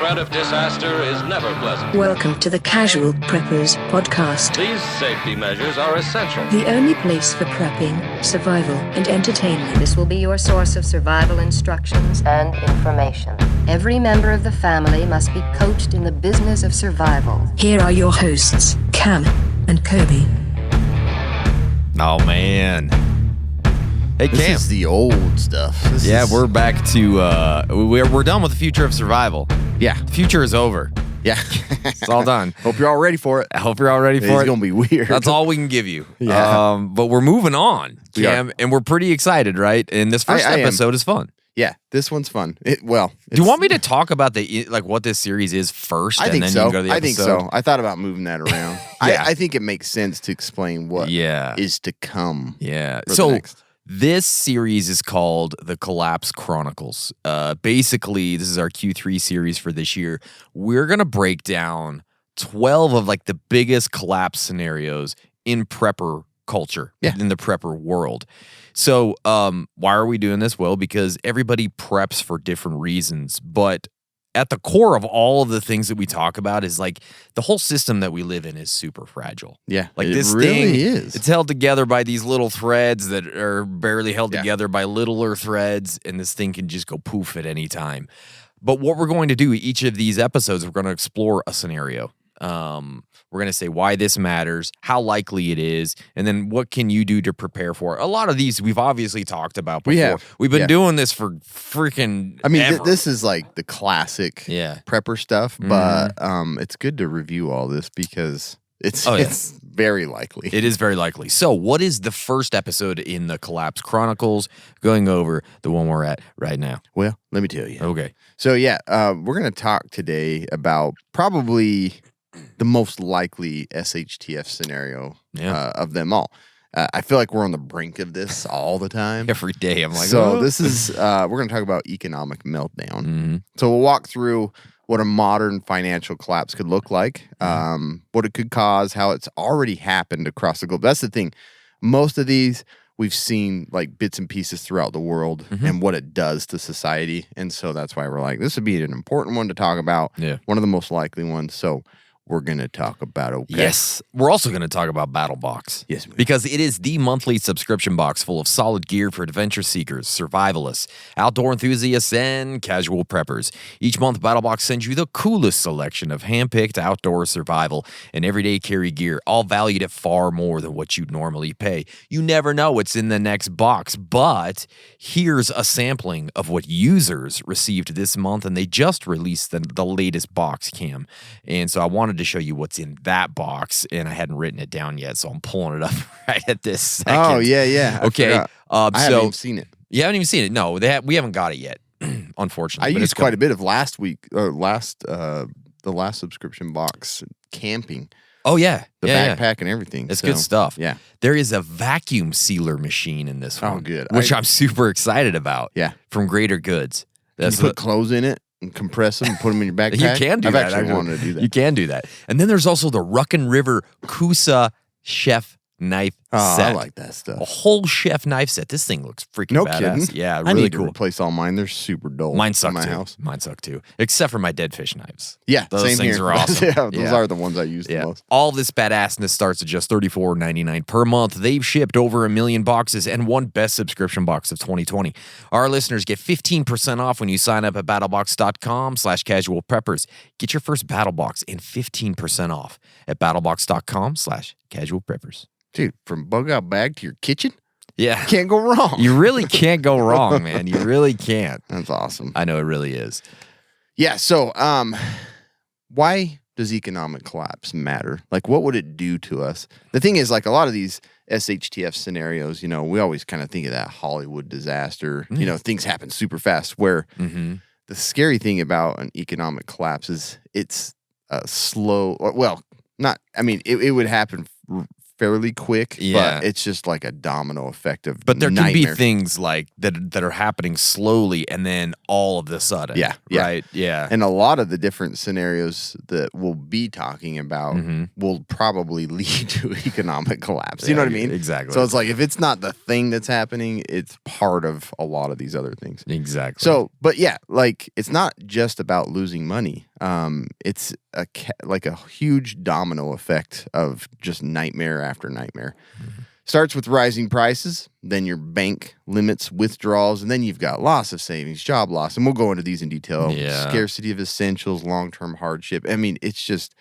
threat of disaster is never pleasant. Welcome to the Casual Preppers podcast. These safety measures are essential. The only place for prepping, survival, and entertainment. This will be your source of survival instructions and information. Every member of the family must be coached in the business of survival. Here are your hosts, Cam and Kirby. Oh, man. Hey, This Cam. is the old stuff. We're back to, we're done with the future of survival. Yeah. The future is over. Yeah. It's all done. Hope you're all ready for it. I hope you're all ready for It's it. going to be weird. That's all we can give you. Yeah. But we're moving on, We Cam, are. and we're pretty excited, right? And this first I am. episode is fun. Yeah, this one's fun. Do you want me to talk about what this series is first? I think and then so. You can go to the I think episode? so. I thought about moving that around. Yeah. I think it makes sense to explain what is to come. Yeah. for the So next. this series is called the Collapse Chronicles. Basically, this is our Q3 series for this year. We're going to break down 12 of the biggest collapse scenarios in prepper culture, in the prepper world. So why are we doing this? Well, because everybody preps for different reasons, but at the core of all of the things that we talk about is the whole system that we live in is super fragile. Yeah, Like it this really thing is. It's held together by these little threads that are barely held together by littler threads, and this thing can just go poof at any time. But what we're going to do each of these episodes, we're going to explore a scenario. We're going to say why this matters, how likely it is, and then what can you do to prepare for it. A lot of these we've obviously talked about before. We have. We've been doing this for freaking ever. This is the classic prepper stuff, but it's good to review all this because it's very likely. It is very likely. So what is the first episode in the Collapse Chronicles? Going over the one we're at right now. Well, let me tell you. Okay. So we're going to talk today about probably the most likely SHTF scenario of them all. I feel like we're on the brink of this all the time. Every day I'm like, so oh. this is, we're going to talk about economic meltdown. So we'll walk through what a modern financial collapse could look like, what it could cause, how it's already happened across the globe. That's the thing. Most of these we've seen bits and pieces throughout the world and what it does to society. And so that's why we're this would be an important one to talk about. Yeah. One of the most likely ones. So we're going to talk about it. Okay? Yes. We're also going to talk about Battle Box. Yes, we are. Because it is the monthly subscription box full of solid gear for adventure seekers, survivalists, outdoor enthusiasts, and casual preppers. Each month, Battle Box sends you the coolest selection of hand-picked outdoor survival and everyday carry gear, all valued at far more than what you'd normally pay. You never know what's in the next box, but here's a sampling of what users received this month, and they just released the latest box, Cam. And so I wanted to show you what's in that box, and I hadn't written it down yet, so I'm pulling it up right at this second. Oh, yeah. Okay. I haven't even seen it. You haven't even seen it? No, we haven't got it yet, unfortunately. I but used it's quite a coming. bit of last week, or the last subscription box camping. Oh, yeah. The Yeah, backpack and everything. It's so, good stuff. Yeah. There is a vacuum sealer machine in this one. Oh, good. Which I'm super excited about. Yeah. From Greater Goods. Can you put clothes in it and compress them and put them in your backpack? You can do I've that. actually wanted to do that. You can do that. And then there's also the Ruckin' River Kusa Chef knife set. I like that stuff. A whole chef knife set. This thing looks freaking No badass. kidding. Yeah, I really need to cool. replace all mine. They're super dull. Mine suck in my too. house. Mine suck too. Except for my dead fish knives. Yeah, Those same things here. are awesome. Yeah, those are the ones I use the most. All this badassness starts at just $34.99 per month. They've shipped over 1 million boxes and won best subscription box of 2020. Our listeners get 15% off when you sign up at battlebox.com/casualpreppers. Get your first battle box and 15% off at battlebox.com/casualpreppers. Dude, from bug out bag to your kitchen, Yeah. can't go wrong. You really can't go wrong, man. You really can't. That's awesome. I know it really is. Yeah, so why does economic collapse matter? What would it do to us? The thing is, a lot of these SHTF scenarios, we always kind of think of that Hollywood disaster. Things happen super fast, where the scary thing about an economic collapse is it's slow, it would happen fairly quick, but it's just like a domino effect of But there can be nightmare. things like that are happening slowly and then all of a sudden. Yeah. Right? Yeah. And a lot of the different scenarios that we'll be talking about will probably lead to economic collapse. You know what I mean? Exactly. So it's if it's not the thing that's happening, it's part of a lot of these other things. Exactly. So, but yeah, it's not just about losing money. It's like a huge domino effect of just nightmare after nightmare. Starts with rising prices, then your bank limits withdrawals, and then you've got loss of savings, job loss, and we'll go into these in detail. Yeah. Scarcity of essentials, long-term hardship. I mean, it's just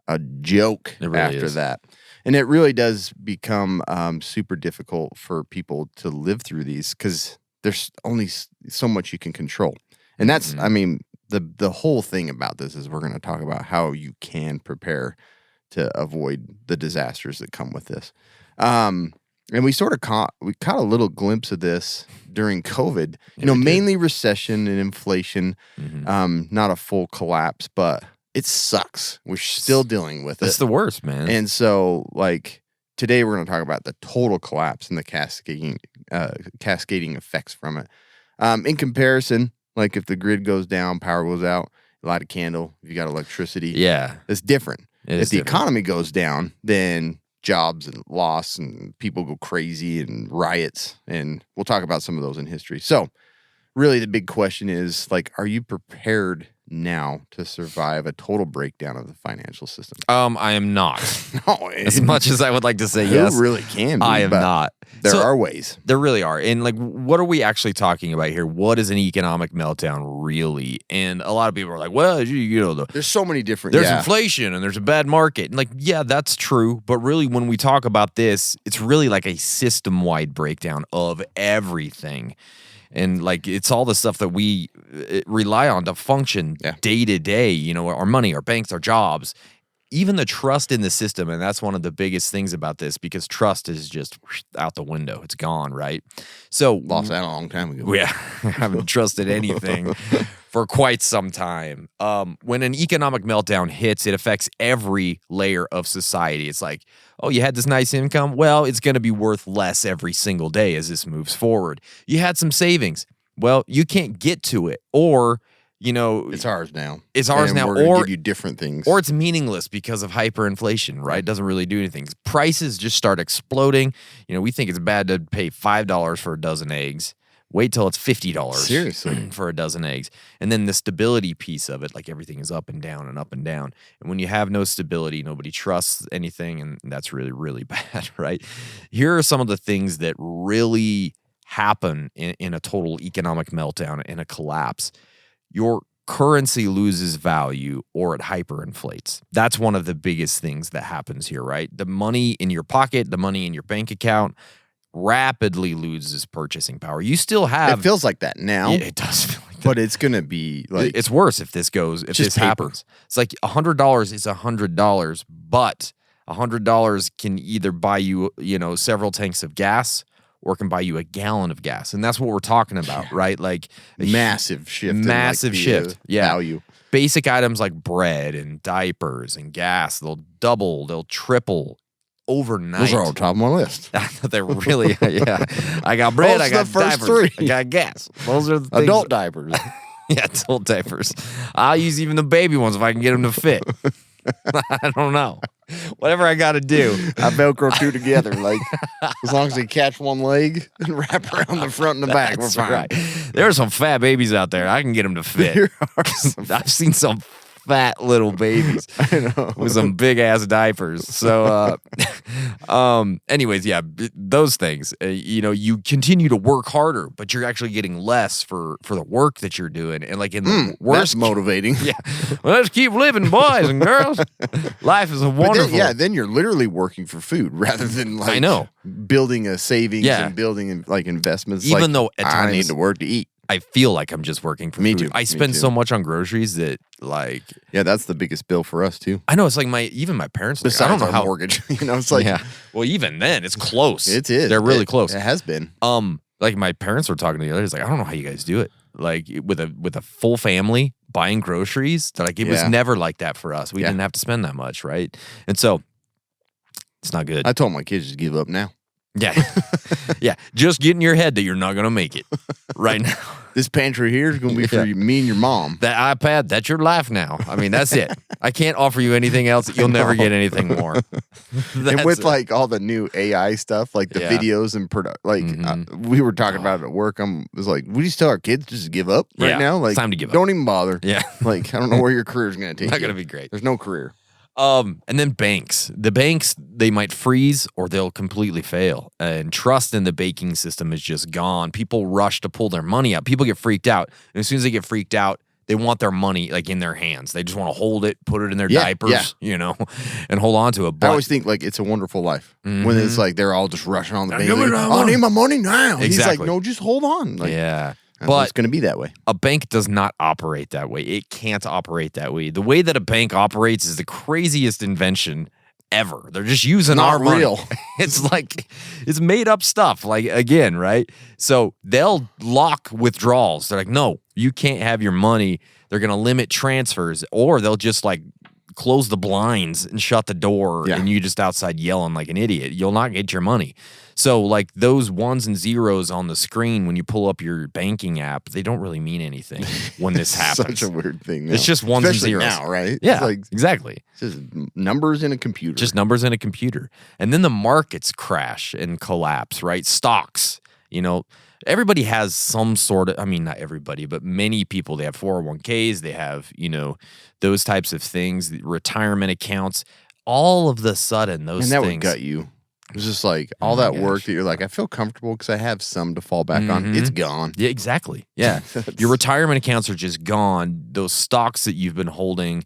a joke It really after is. that. And it really does become super difficult for people to live through these because there's only so much you can control. And that's, I mean, the whole thing about this is we're going to talk about how you can prepare to avoid the disasters that come with this. And we sort of caught a little glimpse of this during COVID, mainly recession and inflation, not a full collapse, but it sucks. We're still dealing with it. It's the worst, man. And so, like, today we're going to talk about the total collapse and the cascading effects from it. In comparison, like if the grid goes down, power goes out, light a candle, if you got electricity, yeah, it's different. If the economy goes down, then jobs and loss and people go crazy and riots, and we'll talk about some of those in history. So really the big question is, like, are you prepared now to survive a total breakdown of the financial system? I am not. No, As much as I would like to say yes, who really can be, I am but not. There So, are ways. There really are. And like, what are we actually talking about here? What is an economic meltdown really? And a lot of people are like, well, There's so many different. there's inflation and there's a bad market. And like, yeah, that's true. But really, when we talk about this, it's really like a system-wide breakdown of everything. And like, it's all the stuff that we rely on to function day to day, our money, our banks, our jobs, even the trust in the system. And that's one of the biggest things about this, because trust is just out the window. It's gone, right? So Lost that a long time ago. yeah, I haven't trusted anything for quite some time. When an economic meltdown hits, it affects every layer of society. It's like, oh, you had this nice income? Well, it's going to be worth less every single day as this moves forward. You had some savings. Well, you can't get to it, or it's ours now. It's ours now, we're gonna or give you different things, or it's meaningless because of hyperinflation, right? It doesn't really do anything. Prices just start exploding. We think it's bad to pay $5 for a dozen eggs. Wait till it's $50 seriously for a dozen eggs. And then the stability piece of it, like everything is up and down and up and down. And when you have no stability, nobody trusts anything, and that's really, really bad, right? Here are some of the things that really happen in a total economic meltdown, in a collapse. Your currency loses value or it hyperinflates. That's one of the biggest things that happens here, right? The money in your pocket, the money in your bank account rapidly loses purchasing power. You still have... It feels like that now. Yeah, it does feel like that. But it's going to be like... It's worse if this happens. It's like $100 is $100, but $100 can either buy you, several tanks of gas, or can buy you a gallon of gas. And that's what we're talking about, right? Like massive shift. Massive shift. Yeah. Value. Basic items like bread and diapers and gas, they'll double, they'll triple overnight. Those are all top of my list. They're really, yeah. I got bread, I got diapers, three. I got gas. Those are the things. Adult diapers. Yeah, adult diapers. I'll use even the baby ones if I can get them to fit. I don't know. Whatever I got to do. I Velcro two together. Like, as long as they catch one leg and wrap around the front and the back, we're fine. Right. There are some fat babies out there. I can get them to fit. I've seen some fat little babies with some big ass diapers. So, anyways, yeah, those things. You continue to work harder, but you're actually getting less for the work that you're doing. And like in the worst, that's motivating. Yeah, well, let's keep living, boys and girls. Life is a wonderful. Then you're literally working for food rather than like building a savings and building like investments. Even though at times I need to work to eat. I feel like I'm just working for food. Too. I spend so much on groceries that like... Yeah, that's the biggest bill for us too. I know, it's like even my parents... Besides I don't know how mortgage. It's like... Yeah. Well, even then, it's close. It is. They're really close. It has been. Like my parents were talking to the others, like, I don't know how you guys do it. Like with a full family buying groceries, they're like, it was never like that for us. We didn't have to spend that much, right? And so, it's not good. I told my kids to give up now. Yeah. Yeah. Just get in your head that you're not going to make it right now. This pantry here is going to be for me and your mom. That iPad, that's your life now. I mean, that's it. I can't offer you anything else. You'll never get anything more. And with like all the new AI stuff, like the videos and we were talking about it at work. I was like, we just tell our kids just to give up right now. Like, it's time to give up. Don't even bother. Yeah. Like, I don't know where your career is going to take Not you. going to be great. There's no career. And then banks. The banks, they might freeze or they'll completely fail. And trust in the banking system is just gone. People rush to pull their money out. People get freaked out. And as soon as they get freaked out, they want their money like in their hands. They just want to hold it, put it in their diapers, and hold on to it. But I always think like It's a Wonderful Life when it's like they're all just rushing on the bank. give me Like, that I money." need my money now. He's like, Exactly. no, just hold on. Like, yeah. but it's going to be that way. A bank does not operate that way. It can't operate that way. The way that a bank operates is the craziest invention ever. They're just using Not our money. real. It's like, it's made up stuff. Like, again, right? So they'll lock withdrawals. They're like, no, you can't have your money. They're going to limit transfers, or they'll just like close the blinds and shut the door, and you just outside yelling like an idiot. You'll not get your money. So like those ones and zeros on the screen when you pull up your banking app, they don't really mean anything when this happens. Such a weird thing. It's just ones Especially and zeros now, right? Yeah, It's like, exactly. it's just numbers in a computer. Just numbers in a computer. And then the markets crash and collapse, right? Stocks, everybody has some sort of, I mean, not everybody, but many people, they have 401ks, they have, those types of things, retirement accounts. All of the sudden, those and that things. would gut you. It was just like all that work that you're like, I feel comfortable because I have some to fall back on. It's gone. Yeah, exactly. Yeah. Your retirement accounts are just gone. Those stocks that you've been holding,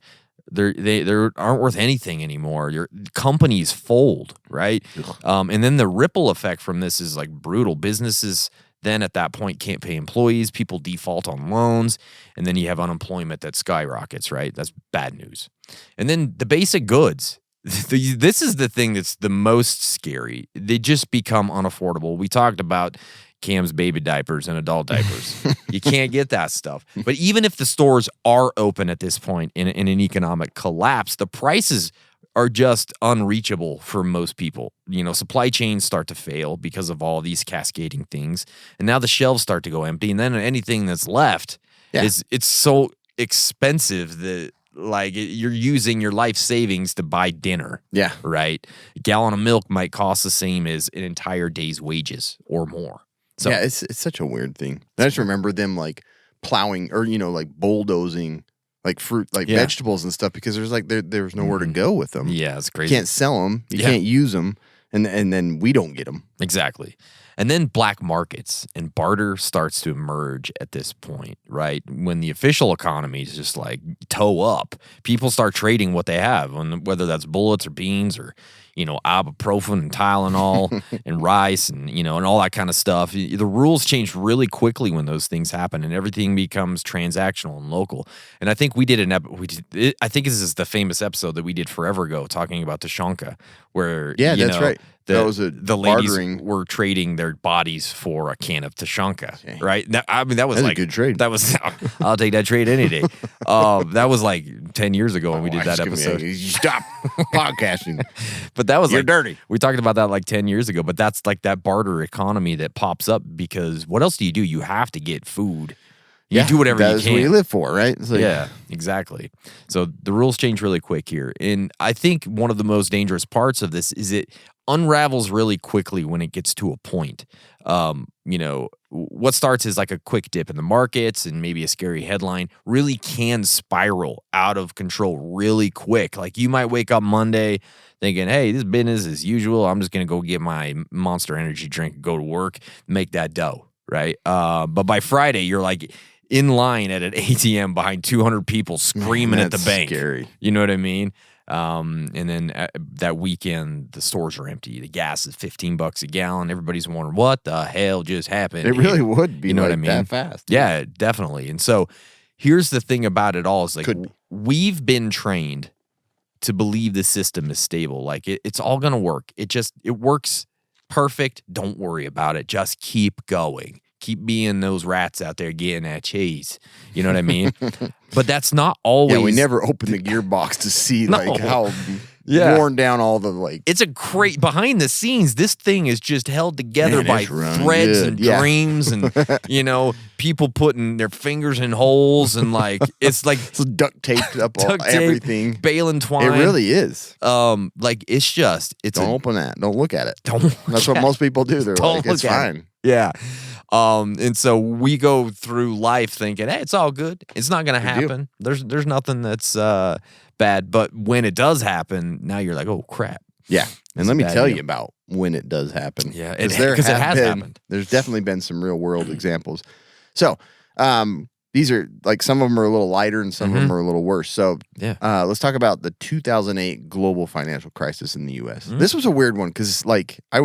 they aren't worth anything anymore. Your companies fold, right? And then the ripple effect from this is like brutal. Businesses then at that point can't pay employees. People default on loans, and then you have unemployment that skyrockets, right? That's bad news. And then the basic goods. This is the thing that's the most scary. They just become unaffordable. We talked about Cam's baby diapers and adult diapers. You can't get that stuff. But even if the stores are open at this point in an economic collapse, the prices are just unreachable for most people. Supply chains start to fail because of all these cascading things. And now the shelves start to go empty. And then anything that's left it's so expensive that like you're using your life savings to buy dinner. Yeah. Right? A gallon of milk might cost the same as an entire day's wages or more. So yeah, it's such a weird thing. I just remember them like plowing or, like bulldozing like fruit, like vegetables and stuff because there's like there's nowhere to go with them. Yeah, it's crazy. You can't sell them. You can't use them. And then we don't get them. Exactly. And then black markets and barter starts to emerge at this point, right? When the official economy is just like toe up, people start trading what they have, whether that's bullets or beans or, ibuprofen and Tylenol and rice and, and all that kind of stuff. The rules change really quickly when those things happen and everything becomes transactional and local. And I think we did I think this is the famous episode that we did forever ago talking about Tashanka where, that's right. That was the ladies were trading their bodies for a can of Tashanka, right? That was like a good trade. That was I'll take that trade any day. That was like 10 years ago when we did that episode. You stop podcasting. But that was You're dirty. We talked about that like 10 years ago, but that's like that barter economy that pops up because what else do? You have to get food. You do whatever you can. That's what you live for, right? It's like, yeah, exactly. So the rules change really quick here. And I think one of the most dangerous parts of this is it unravels really quickly when it gets to a point. What starts as like a quick dip in the markets and maybe a scary headline really can spiral out of control really quick. Like you might wake up Monday thinking, hey, this business as usual. I'm just going to go get my Monster Energy drink, go to work, make that dough, right? But by Friday, you're like in line at an ATM behind 200 people screaming at the bank. Scary. You know what I mean? And then that weekend, the stores are empty. The gas is $15 a gallon. Everybody's wondering what the hell just happened. It really would be, you know like what I mean? That fast. Yeah, definitely. And so here's the thing about it all: is like we've been trained to believe the system is stable. Like it's all gonna work. It works perfect. Don't worry about it. Just keep going. Keep being those rats out there getting that cheese. You know what I mean? But that's not always. Yeah, we never opened the gearbox to see like how worn down all the like. It's a great behind the scenes. This thing is just held together Man, by it's running threads good. and Yeah. dreams, and people putting their fingers in holes, and like it's like It's duct taped up all, duct tape, everything. bale and twine. It really is. Like it's Don't open that. Don't look at it. don't. That's what most people do. They're Don't like, it's look at fine. it. Yeah. And so we go through life thinking, hey, it's all good. It's not gonna happen. There's nothing that's bad. But when it does happen, now you're like, oh crap. Yeah. And It's let a me bad tell deal. you about when it does happen. Yeah, Because it has happened. There's definitely been some real world examples. So, these are like some of them are a little lighter and some of them are a little worse. So, Yeah. let's talk about the 2008 global financial crisis in the U.S. Mm-hmm. This was a weird one because, like, I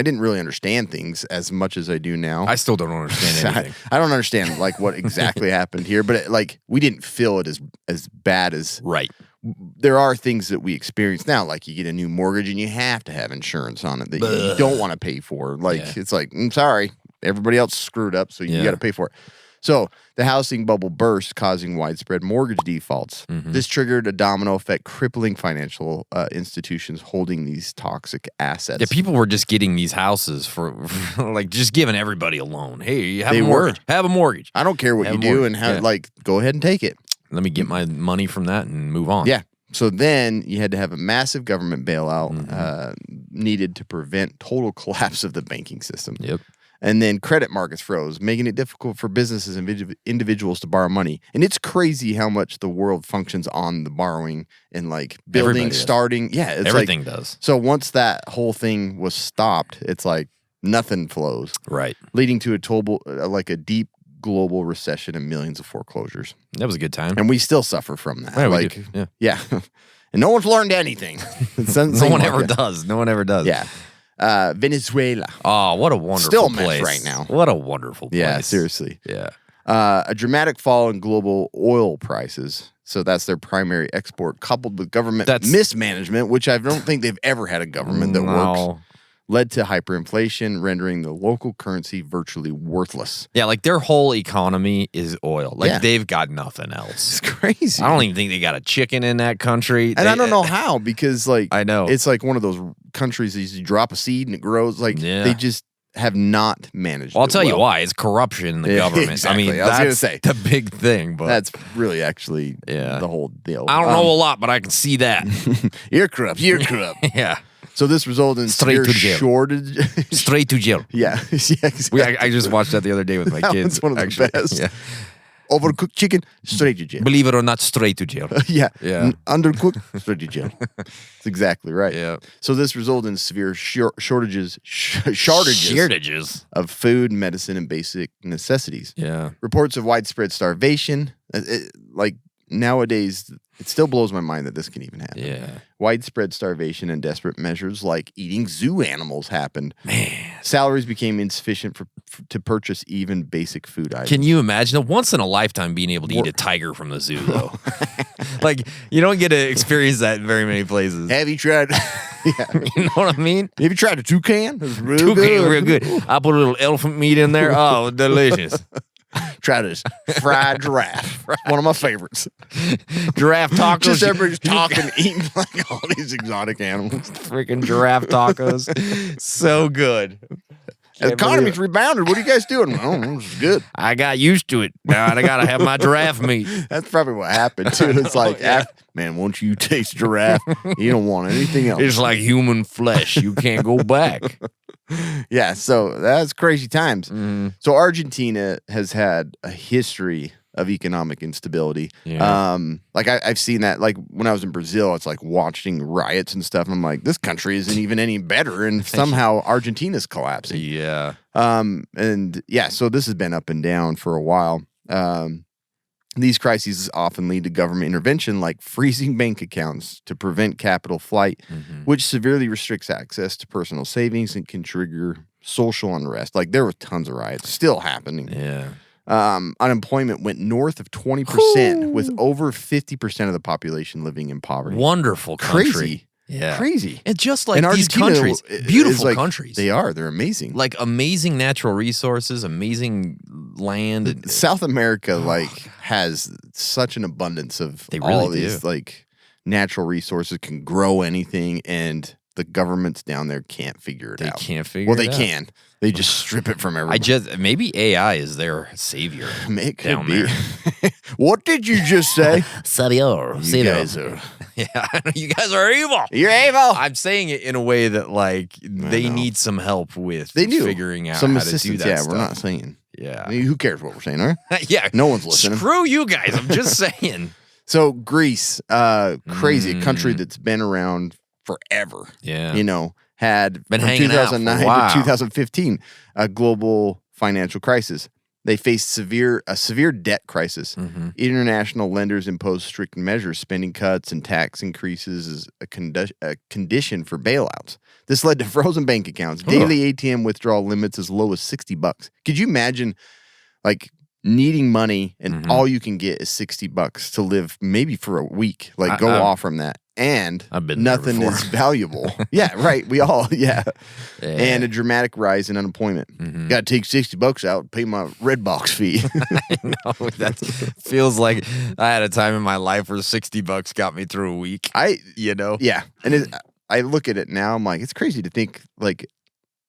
didn't really understand things as much as I do now. I still don't understand anything. I don't understand like what exactly happened here, but we didn't feel it as bad as Right. there are things that we experience now, like you get a new mortgage and you have to have insurance on it that you don't want to pay for. Like Yeah. it's like, I'm sorry, everybody else screwed up, so you Yeah. got to pay for it. So the housing bubble burst, causing widespread mortgage defaults. Mm-hmm. This triggered a domino effect, crippling financial institutions holding these toxic assets. Yeah, people were just getting these houses for like just giving everybody a loan. Hey, you have They a were. mortgage. Have a mortgage. I don't care what Have you a do mortgage. and how, Yeah. like, go ahead and take it. Let me get my money from that and move on. Yeah. So then you had to have a massive government bailout Mm-hmm. needed to prevent total collapse of the banking system. Yep. And then credit markets froze, making it difficult for businesses and individuals to borrow money. And it's crazy how much the world functions on the borrowing and like building, Everybody does. starting. Yeah, it's Everything like, does. So once that whole thing was stopped, it's like nothing flows, Right. leading to a deep global recession and millions of foreclosures. That was a good time. And we still suffer from that. Yeah, we like, do. yeah. And no one's learned anything. No one ever does. No one ever does. Yeah. Venezuela. Oh, what a wonderful Still a mess place right now. What a wonderful place. Yeah, seriously. Yeah. A dramatic fall in global oil prices. So that's their primary export, coupled with government mismanagement, which I don't think they've ever had a government that works, led to hyperinflation, rendering the local currency virtually worthless. Yeah, like their whole economy is oil. Like Yeah. they've got nothing else. It's crazy. I don't even think they got a chicken in that country. And I don't know how, because like I know. it's like one of those countries that you drop a seed and it grows. Like Yeah. they just have not managed. Well, I'll it tell you well. why. It's corruption in the Yeah, government. exactly. I mean, I was gonna that's say. the big thing. But That's really actually Yeah. the whole deal. I don't know a lot, but I can see that. You're corrupt. You're corrupt. Yeah. So this resulted in Straight severe to jail. shortage. Straight to jail. Yeah, yeah, exactly. I just watched that the other day with my That kids. one's one of the actually. best. Yeah. Overcooked chicken, straight to jail. Believe it or not, straight to jail. Yeah, Yeah. Undercooked, straight to jail. That's exactly right. Yeah. So this resulted in severe shortages of food, medicine, and basic necessities. Yeah. Reports of widespread starvation. Like nowadays, it still blows my mind that this can even happen. Yeah. Widespread starvation and desperate measures like eating zoo animals happened. Man. Salaries became insufficient to purchase even basic food items. Can you imagine a once in a lifetime being able to eat a tiger from the zoo, though? Like, you don't get to experience that in very many places. Have you tried? Yeah. You know what I mean? Have you tried a toucan? It's real Toucan, good. real good. I put a little elephant meat in there. Oh, delicious. Try this fried giraffe. One of my favorites. Giraffe tacos. Just everybody's talking, eating like all these exotic animals. Freaking giraffe tacos. So good. The economy's rebounded. What are you guys doing? Oh, this is good. I got used to it. Now I gotta have my giraffe meat. That's probably what happened too. It's like, man, once you taste giraffe, you don't want anything else. It's like human flesh. You can't go back. Yeah, so that's crazy times. Mm-hmm. So Argentina has had a history of economic instability. Yeah. Like I've seen that. Like when I was in Brazil, it's like watching riots and stuff. And I'm like, this country isn't even any better, and somehow Argentina's collapsing. Yeah. And yeah, so this has been up and down for a while. These crises often lead to government intervention, like freezing bank accounts to prevent capital flight, which severely restricts access to personal savings and can trigger social unrest. Like there were tons of riots still happening. Yeah. Unemployment went north of 20%, with over 50% of the population living in poverty. Wonderful country. Crazy. Yeah. Crazy. And just like And these Argentina countries, is beautiful like- countries. They are. They're amazing. like amazing natural resources, amazing land. And South America like has such an abundance of They all really of these do. like natural resources, can grow anything, and the governments down there can't figure it out. They can't figure Well, it they out. can. They just strip it from everybody. Maybe AI is their savior. It could down be. there. What did you just say? Senor. You guys are... Yeah, you guys are evil. You're evil. I'm saying it in a way that like they know. need some help with They do. figuring out Some how to do assistance. that Yeah, stuff. we're not saying. Yeah. I mean, who cares what we're saying, all right? Yeah. No one's listening. Screw you guys. I'm just saying. So Greece, crazy, a country that's been around forever. Yeah. You know, had Been from hanging out for a 2009 while. to 2015 a global financial crisis. They faced a severe debt crisis. Mm-hmm. International lenders imposed strict measures, spending cuts and tax increases as a condition for bailouts. This led to frozen bank accounts, daily ATM withdrawal limits as low as $60. Could you imagine, like, needing money and all you can get is $60 to live maybe for a week? Like, go off from that. And I've been there nothing before. is valuable. Yeah, right. We all, And a dramatic rise in unemployment. Got to take $60 out, pay my Redbox fee. No, that feels like I had a time in my life where $60 got me through a week. Yeah. And I look at it now, I'm like, it's crazy to think, like,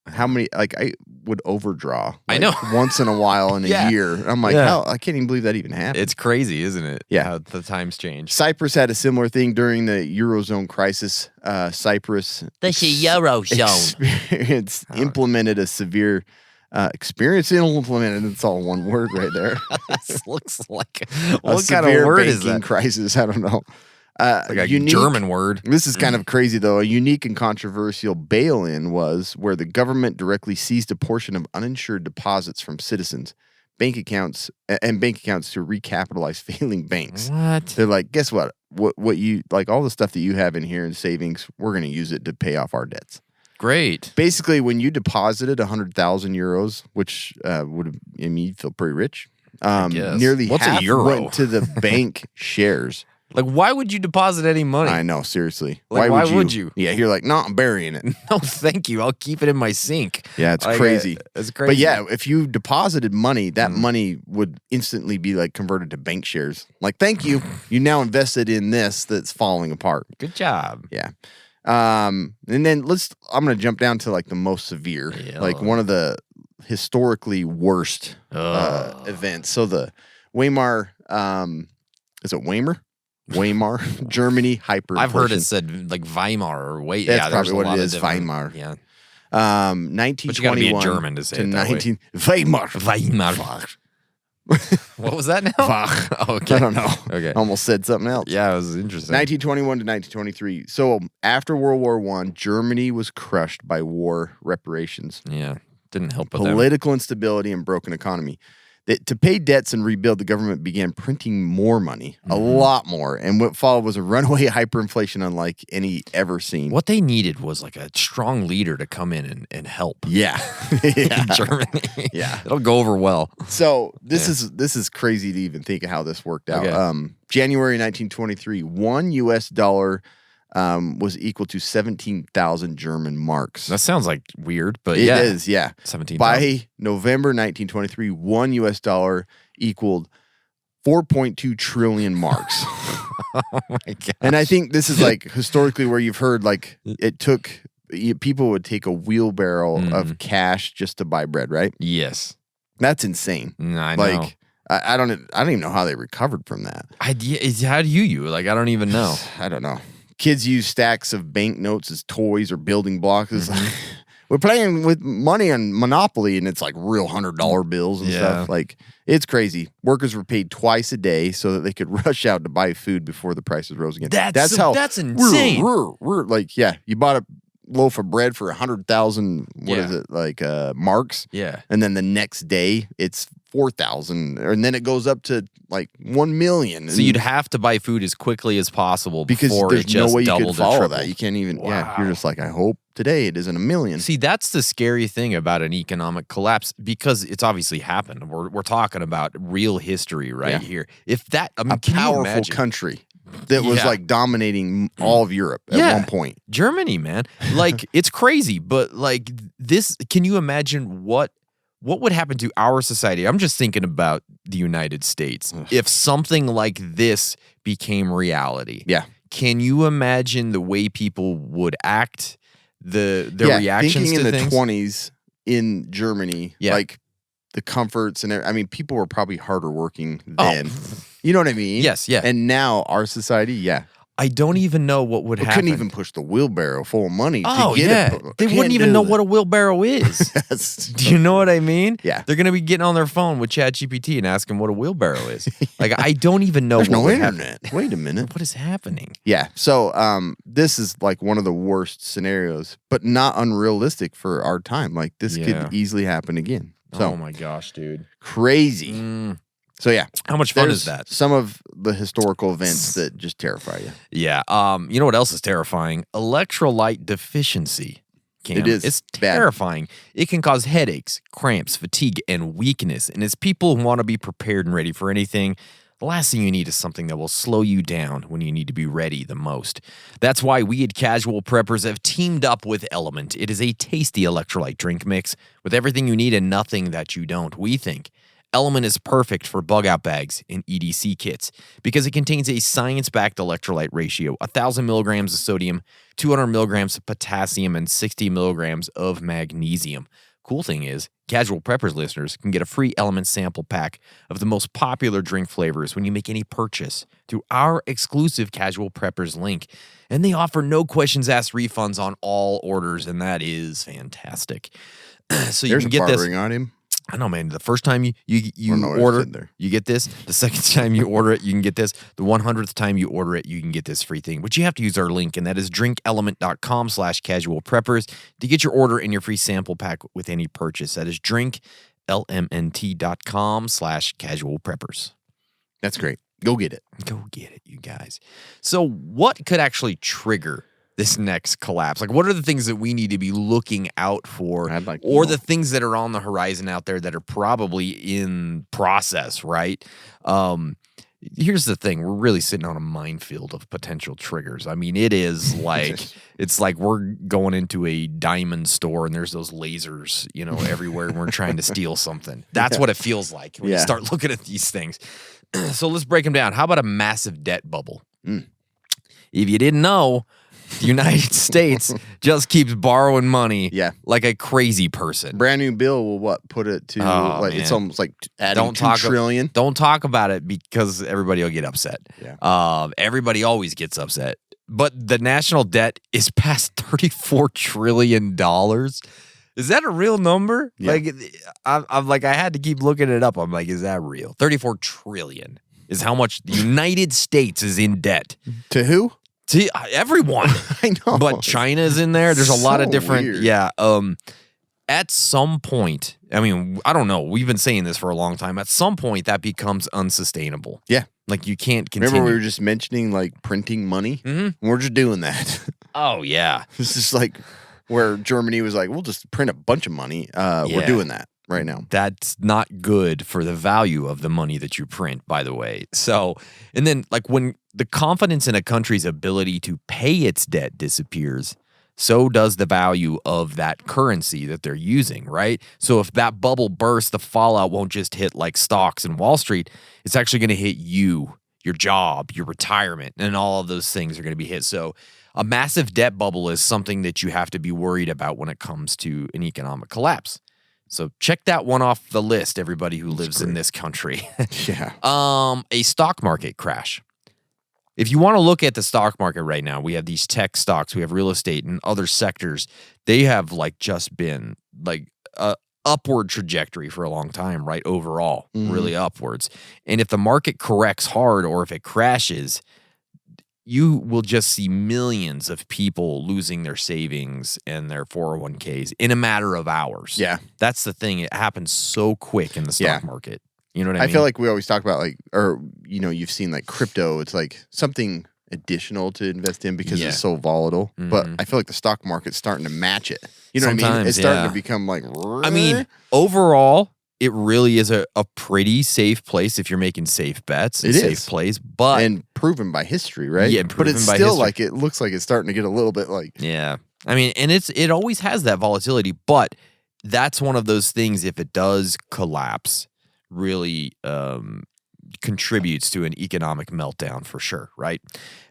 how many, like, I would overdraw. I like, know. once in a while in a Yeah. year. I'm like, Yeah. how? I can't even believe that even happened. It's crazy, isn't it? Yeah. How the times change. Cyprus had a similar thing during the Eurozone crisis. Cyprus implemented a severe implemented. It's all one word right there. This looks like A what kind severe of word is banking that? crisis. I don't know. Like a German word. This is kind of crazy, though. A unique and controversial bail-in was where the government directly seized a portion of uninsured deposits from citizens, bank accounts to recapitalize failing banks. What? They're like, guess what? What you like, all the stuff that you have in here in savings, we're going to use it to pay off our debts. Great. Basically, when you deposited 100,000 euros, which would have, I mean, you'd feel pretty rich. guess. Nearly What's a half euro? went to the bank shares. Like, why would you deposit any money? I know, seriously. Like, why would you? Yeah, you're like, no, I'm burying it. No, thank you. I'll keep it in my sink. Yeah, it's Like, crazy. It's crazy. But yeah, if you deposited money, that money would instantly be like converted to bank shares. Like, thank you. You now invested in this that's falling apart. Good job. Yeah. And then I'm going to jump down to like the most severe, Yeah. like one of the historically worst events. So the Weimar, is it Weimar? Weimar, Germany hyperinflation. I've heard it said like Weimar or wait. That's Yeah, there's probably a what lot it of is, different- Weimar. Yeah. 1921 But you gotta be a German to say to it that way. Weimar. Weimar. What was that now? Fuck. Okay. I don't know. Okay. Almost said something else. Yeah, it was interesting. 1921 to 1923. So after World War I, Germany was crushed by war reparations, Yeah. Didn't help with that. political instability, and broken economy. To pay debts and rebuild, the government began printing more money, a lot more. And what followed was a runaway hyperinflation unlike any ever seen. What they needed was like a strong leader to come in and help. Yeah. Yeah. Germany. Yeah. It'll go over well. So this is crazy to even think of how this worked out. Okay. January 1923, $1 US was equal to 17,000 German marks. That sounds like weird, but It yeah. is, yeah. 17,000. By November 1923, $1 US equaled 4.2 trillion marks. Oh my god. And I think this is like historically where you've heard like it took people would take a wheelbarrow of cash just to buy bread, right? Yes. That's insane. I know. Like I don't even know how they recovered from that. How do you? Like, I don't even know. I don't know. Kids use stacks of banknotes as toys or building blocks. It's like, we're playing with money on Monopoly, and it's like real $100 bills and stuff. Like, it's crazy. Workers were paid twice a day so that they could rush out to buy food before the prices rose again. That's insane. We're like, yeah, you bought a loaf of bread for 100,000. What Yeah. is it, like marks? Yeah. And then the next day it's 4,000, and then it goes up to like 1 million. So you'd have to buy food as quickly as possible because before there's it just no way you doubled could or follow tripled. that. You can't even. Yeah, Wow. you're just like, I hope today it isn't 1 million. See, that's the scary thing about an economic collapse because it's obviously happened. We're talking about real history right here. If that, I mean, A can you powerful imagine? country that was Yeah. like dominating all of Europe at one point. Germany, man. Like, it's crazy, but like this, can you imagine what would happen to our society? I'm just thinking about the United States. If something like this became reality. Yeah. can you imagine the way people would act, their reactions thinking to in the things? 20s in Germany, Yeah. like the comforts and I mean, people were probably harder working then. You know what I mean? Yes, yeah. And now our society, I don't even know what would happen. couldn't even push the wheelbarrow full of money Oh, to get yeah. it. They wouldn't even know what a wheelbarrow is. Do you know what I mean? Yeah. They're going to be getting on their phone with ChatGPT and asking what a wheelbarrow is. Like, I don't even know There's what no would internet. happen. Wait a minute. What is happening? Yeah. So this is like one of the worst scenarios, but not unrealistic for our time. Like this Yeah. could easily happen again. So Oh, my gosh, dude. crazy. So yeah. How much fun There's is that? Some of the historical events that just terrify you. Yeah. You know what else is terrifying? Electrolyte deficiency. Cam. It is It's bad. terrifying. It can cause headaches, cramps, fatigue, and weakness. And as people who want to be prepared and ready for anything, the last thing you need is something that will slow you down when you need to be ready the most. That's why we at Casual Preppers have teamed up with Element. It is a tasty electrolyte drink mix with everything you need and nothing that you don't, we think. Element is perfect for bug-out bags and EDC kits because it contains a science-backed electrolyte ratio, 1,000 milligrams of sodium, 200 milligrams of potassium, and 60 milligrams of magnesium. Cool thing is, Casual Preppers listeners can get a free Element sample pack of the most popular drink flavors when you make any purchase through our exclusive Casual Preppers link. And they offer no questions asked refunds on all orders, and that is fantastic. So you There's can a get this. barbering on him. I know, man. The first time you Don't know what it order, said there. you get this. The second time you order it, you can get this. The 100th time you order it, you can get this free thing. But you have to use our link, and that is drinkelement.com/casualpreppers to get your order and your free sample pack with any purchase. That is drinklmnt.com/casualpreppers. That's great. Go get it. Go get it, you guys. So what could actually trigger this next collapse? Like, what are the things that we need to be looking out for, I'd like to or know. the things that are on the horizon out there that are probably in process, right? Here's the thing. We're really sitting on a minefield of potential triggers. I mean, it is like, it's like we're going into a diamond store and there's those lasers, everywhere, and we're trying to steal something. That's what it feels like when you Yeah. start looking at these things. So let's break them down. How about a massive debt bubble? If you didn't know, the United States just keeps borrowing money like a crazy person. Brand new bill will put it to it's man. almost like adding $2 trillion. Don't talk about it because everybody will get upset. Yeah. Everybody always gets upset. But the national debt is past $34 trillion. Is that a real number? Yeah. Like, I'm like, I had to keep looking it up. I'm like, is that real? 34 trillion is how much the United States is in debt. To who? To everyone. I know. But China's in there. There's a lot of So different. weird. Yeah. At some point, I mean, I don't know. We've been saying this for a long time. At some point, that becomes unsustainable. Yeah. Like, you can't continue. Remember we were just mentioning like printing money? Mm-hmm. We're just doing that. Oh, yeah. It's just like where Germany was like, we'll just print a bunch of money. We're doing that right now. That's not good for the value of the money that you print, by the way. So, and then like when the confidence in a country's ability to pay its debt disappears, so does the value of that currency that they're using, right? So if that bubble bursts, the fallout won't just hit like stocks and Wall Street. It's actually going to hit you, your job, your retirement, and all of those things are going to be hit. So a massive debt bubble is something that you have to be worried about when it comes to an economic collapse. So check that one off the list, everybody who lives in this country. Yeah. A stock market crash. If you want to look at the stock market right now, we have these tech stocks, we have real estate and other sectors. They have like just been like a upward trajectory for a long time, right? Overall, really upwards. And if the market corrects hard or if it crashes, you will just see millions of people losing their savings and their 401ks in a matter of hours. Yeah. That's the thing. It happens so quick in the stock market. You know what I mean? I feel like we always talk about like, or, you've seen like crypto. It's like something additional to invest in because it's so volatile. But I feel like the stock market's starting to match it. You know what I mean? Sometimes, It's starting to become like, I mean, overall, it really is a pretty safe place if you're making safe bets. It safe is. place, but and proven by history, right? Yeah, but proven it's by still history. like it looks like it's starting to get a little bit like yeah. I mean, and it always has that volatility, but that's one of those things, if it does collapse, really contributes to an economic meltdown for sure, right?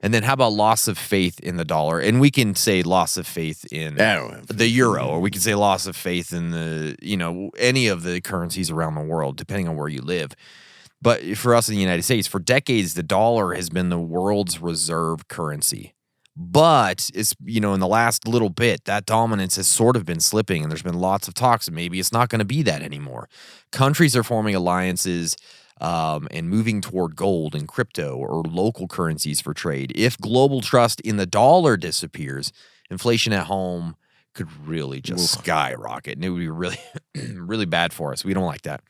And then how about loss of faith in the dollar? And we can say loss of faith in the euro, or we can say loss of faith in any of the currencies around the world, depending on where you live. But for us in the United States, for decades, the dollar has been the world's reserve currency. But it's, in the last little bit, that dominance has sort of been slipping, and there's been lots of talks that maybe it's not going to be that anymore. Countries are forming alliances and moving toward gold and crypto or local currencies for trade. If global trust in the dollar disappears, inflation at home could really just skyrocket, and it would be really, really bad for us. We don't like that.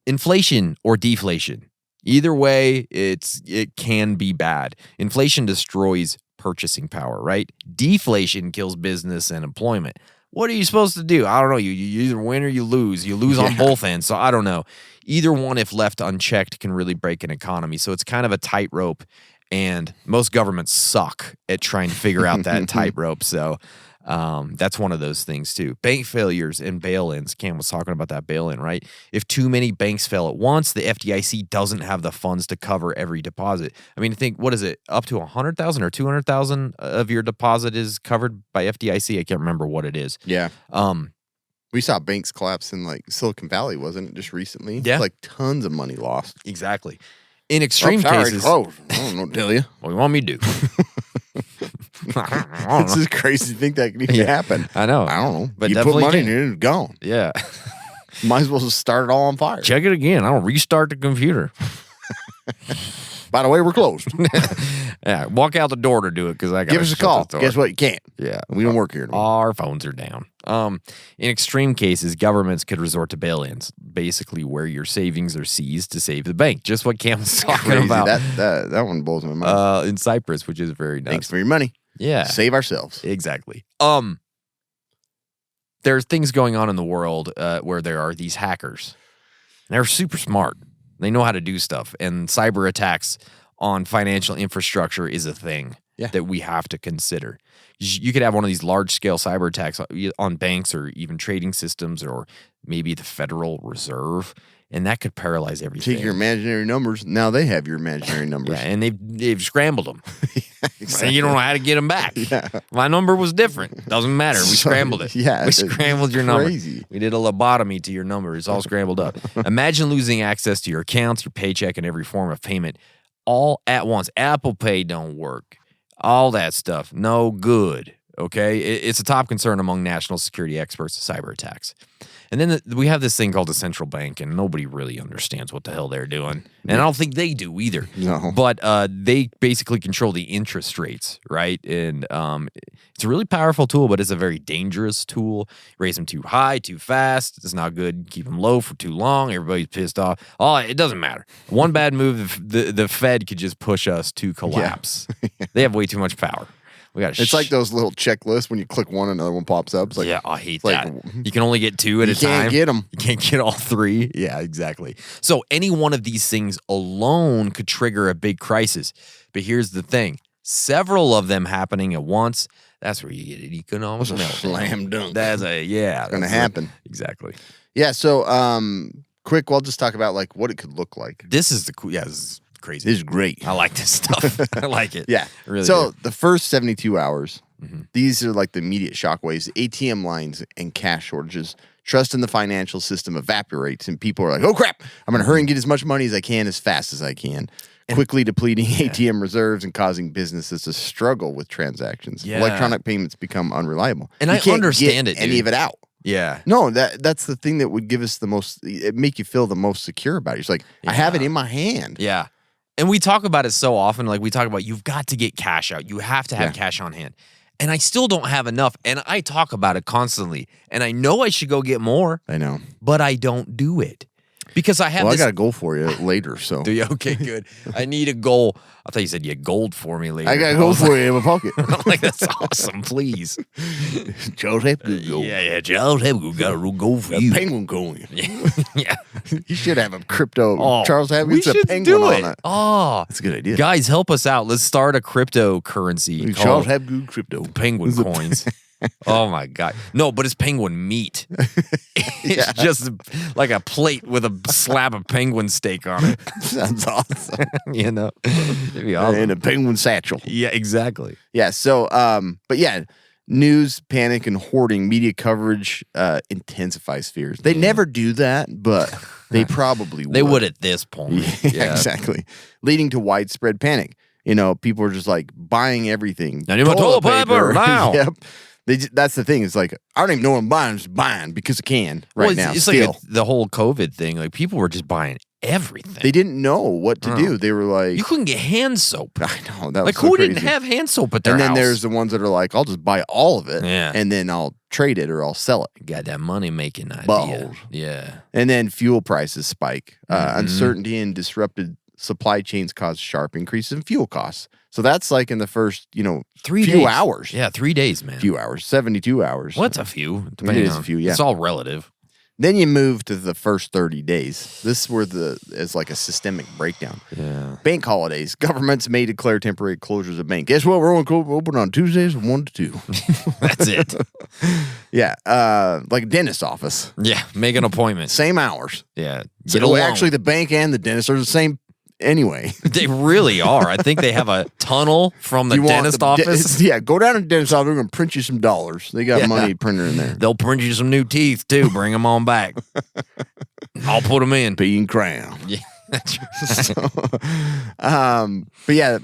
Inflation or deflation. Either way, it can be bad. Inflation destroys purchasing power, right? Deflation kills business and employment. What are you supposed to do? I don't know. You either win or you lose. You lose on both ends. So I don't know. Either one, if left unchecked, can really break an economy. So it's kind of a tightrope, and most governments suck at trying to figure out that tightrope. So that's one of those things too. Bank failures and bail-ins. Cam was talking about that bail-in, right? If too many banks fail at once, the FDIC doesn't have the funds to cover every deposit. I mean, think, what is it? Up to 100,000 or 200,000 of your deposit is covered by FDIC. I can't remember what it is. Yeah. We saw banks collapse in like Silicon Valley, wasn't it? Just recently. Yeah. Like tons of money lost. Exactly. In extreme cases. Closed. I don't know what to tell you. What do you want me to do? I don't This know. is crazy to think that could even happen. I know. I don't know. But you put definitely money can. in it, it's gone. Yeah. Might as well just start it all on fire. Check it again. I don't restart the computer. By the way, we're closed. Yeah. Walk out the door to do it because I got Give us a call. Guess what? You can't. Yeah. We don't work here anymore. Our phones are down. In extreme cases, governments could resort to bail-ins, basically where your savings are seized to save the bank. Just what Cam was talking Crazy. about. That one blows my mind. In Cyprus, which is very nuts. Thanks for your money. Yeah. Save ourselves. Exactly. There's things going on in the world where there are these hackers. They're super smart. They know how to do stuff. And cyber attacks on financial infrastructure is a thing that we have to consider. You could have one of these large-scale cyber attacks on banks or even trading systems or maybe the Federal Reserve, and that could paralyze everything. Take your imaginary numbers. Now they have your imaginary numbers. Yeah, and they've scrambled them. Exactly. And you don't know how to get them back. Yeah. My number was different. Doesn't matter. We scrambled it. Yeah, we scrambled your number. crazy. We did a lobotomy to your number. It's all scrambled up. Imagine losing access to your accounts, your paycheck, and every form of payment all at once. Apple Pay don't work. All that stuff, no good. Okay, it's a top concern among national security experts, cyber attacks. And then we have this thing called a central bank, and nobody really understands what the hell they're doing. And I don't think they do either. No. But they basically control the interest rates, right? And it's a really powerful tool, but it's a very dangerous tool. Raise them too high, too fast. It's not good. Keep them low for too long. Everybody's pissed off. It doesn't matter. One bad move, the Fed could just push us to collapse. Yeah. They have way too much power. It's like those little checklists when you click one, another one pops up. It's like, yeah, I hate that. You can only get two at a time. You can't get them. You can't get all three. Yeah, exactly. So any one of these things alone could trigger a big crisis. But here's the thing. Several of them happening at once, that's where you get an economic meltdown. Slam dunk. That's it's going to happen. Exactly. Yeah, so quick, we'll just talk about like what it could look like. This is this is crazy. This is great. I like this stuff. I like it. Yeah. I really so do. the first 72 hours, these are like the immediate shockwaves. ATM lines and cash shortages. Trust in the financial system evaporates, and people are like, oh, crap. I'm going to hurry and get as much money as I can as fast as I can. Quickly depleting ATM reserves and causing businesses to struggle with transactions. Yeah. Electronic payments become unreliable. And You I can't understand get it, any dude. of it out. Yeah. No, that's the thing that would give us the most, it make you feel the most secure about it. It's like, I have it in my hand. Yeah. And we talk about it so often. Like we talk about, you've got to get cash out. You have to have cash on hand. And I still don't have enough. And I talk about it constantly. And I know I should go get more. I know. But I don't do it. Because I have Well, this. I got a goal for you later, so. Do you? Okay, good. I need a goal. I thought you said you had gold for me later. I got a goal for you in my pocket. I'm like, that's awesome, please. Charles Hepburn goal. Yeah, Charles Hepburn got a goal for A you. penguin going. Yeah. You should have a crypto. Oh, Charles Hepburn. we It's a should penguin do on it. it. Oh, That's a good idea. guys, help us out. Let's start a cryptocurrency Charles called Hepburn crypto. penguin coins. Oh my God. No, but it's penguin meat. It's just like a plate with a slab of penguin steak on it. Sounds awesome. You know? It'd be awesome. And a penguin satchel. Yeah, exactly. Yeah. So, but yeah, news, panic, and hoarding media coverage intensifies fears. They never do that, but they probably would. They would at this point. Yeah, exactly. Leading to widespread panic. You know, people are just like buying everything. I need my toilet paper now. Yep. That's the thing. It's like, I don't even know what I'm buying. I'm just buying because I can now. It's like the whole COVID thing. Like, people were just buying everything. They didn't know what to do. They were like, you couldn't get hand soap. I know. That was like, so who crazy. didn't have hand soap at their house? house? And then there's the ones that are like, I'll just buy all of it. Yeah. And then I'll trade it or I'll sell it. Got that money making idea. Bold. Yeah. And then fuel prices spike. Uncertainty and disrupted supply chains cause sharp increases in fuel costs. So that's like in the first, 3 few days. hours. Yeah, 3 days, man. Few hours, 72 hours. What's a few? It is a few, yeah. It's all relative. Then you move to the first 30 days. This is where it's like a systemic breakdown. Yeah. Bank holidays. Governments may declare temporary closures of bank. Guess what? We're only open on Tuesdays from 1 to 2. That's it. Yeah. Like a dentist office. Yeah, make an appointment. Same hours. Yeah. So actually, the bank and the dentist are the same anyway. They really are. I think they have a tunnel from the dentist office. Yeah, go down to the dentist office. We're going to print you some dollars. They got money printer in there. They'll print you some new teeth, too. Bring them on back. I'll put them in. Bean crown. Yeah, that's right. But yeah,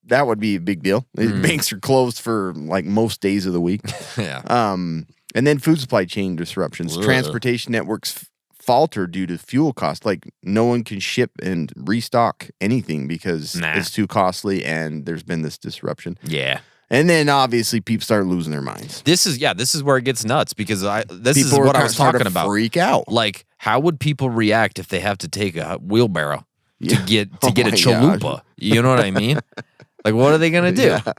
that would be a big deal. Banks are closed for like most days of the week. Yeah. And then food supply chain disruptions. Ugh. Transportation networks falter due to fuel costs. Like, no one can ship and restock anything because it's too costly, and there's been this disruption. Yeah. And then obviously people start losing their minds. This is where it gets nuts, because this is what I was talking about. Freak out. Like, how would people react if they have to take a wheelbarrow to get a chalupa? gosh. You know what I mean? Like, what are they gonna do? Yeah.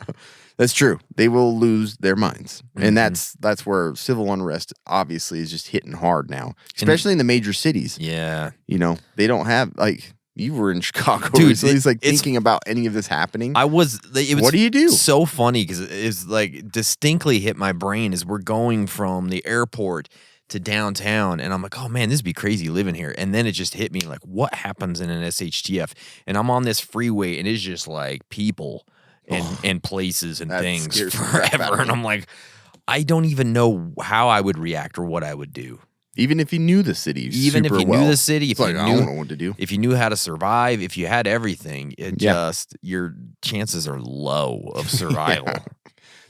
That's true. They will lose their minds. And that's where civil unrest obviously is just hitting hard now, especially in the major cities. Yeah. They don't have, like, you were in Chicago. Dude, recently. It's like thinking about any of this happening. It was what do you do? So funny, because it's like distinctly hit my brain as we're going from the airport to downtown, and I'm like, oh man, this would be crazy living here. And then it just hit me like, what happens in an SHTF? And I'm on this freeway, and it's just like people and places and things forever. And I'm like, I don't even know how I would react or what I would do. Even if you knew the city Even if you knew the city, if you I don't know what to do. If you knew how to survive, if you had everything, your chances are low of survival.